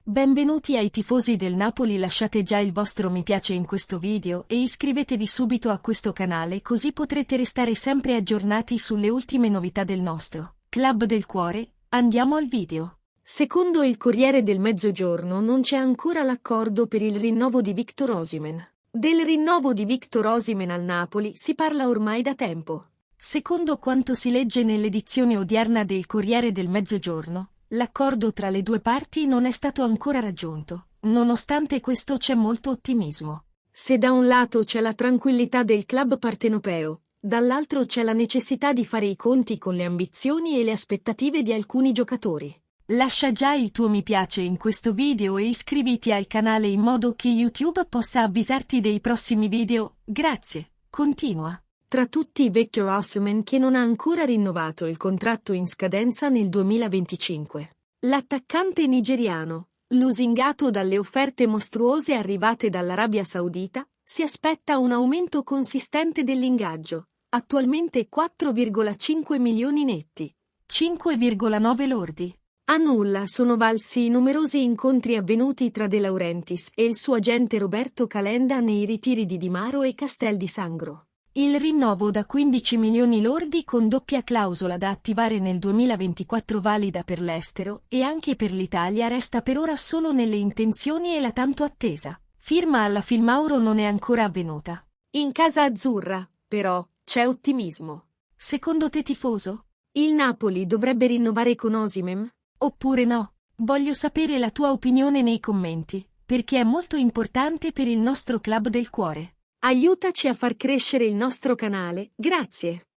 Benvenuti ai tifosi del Napoli, lasciate già il vostro mi piace in questo video e iscrivetevi subito a questo canale così potrete restare sempre aggiornati sulle ultime novità del nostro Club del Cuore. Andiamo al video. Secondo il Corriere del Mezzogiorno non c'è ancora l'accordo per il rinnovo di Victor Osimhen. Del rinnovo di Victor Osimhen al Napoli si parla ormai da tempo. Secondo quanto si legge nell'edizione odierna del Corriere del Mezzogiorno, l'accordo tra le due parti non è stato ancora raggiunto. Nonostante questo c'è molto ottimismo. Se da un lato c'è la tranquillità del club partenopeo, dall'altro c'è la necessità di fare i conti con le ambizioni e le aspettative di alcuni giocatori. Lascia già il tuo mi piace in questo video e iscriviti al canale in modo che YouTube possa avvisarti dei prossimi video. Grazie. Continua. Tra tutti Victor Osimhen che non ha ancora rinnovato il contratto in scadenza nel 2025. L'attaccante nigeriano, lusingato dalle offerte mostruose arrivate dall'Arabia Saudita, si aspetta un aumento consistente dell'ingaggio, attualmente 4,5 milioni netti, 5,9 lordi. A nulla sono valsi i numerosi incontri avvenuti tra De Laurentiis e il suo agente Roberto Calenda nei ritiri di Di Maro e Castel di Sangro. Il rinnovo da 15 milioni lordi con doppia clausola da attivare nel 2024 valida per l'estero e anche per l'Italia resta per ora solo nelle intenzioni e la tanto attesa firma alla Filmauro non è ancora avvenuta. In casa azzurra, però, c'è ottimismo. Secondo te tifoso? Il Napoli dovrebbe rinnovare con Osimhen? Oppure no? Voglio sapere la tua opinione nei commenti, perché è molto importante per il nostro club del cuore. Aiutaci a far crescere il nostro canale, grazie!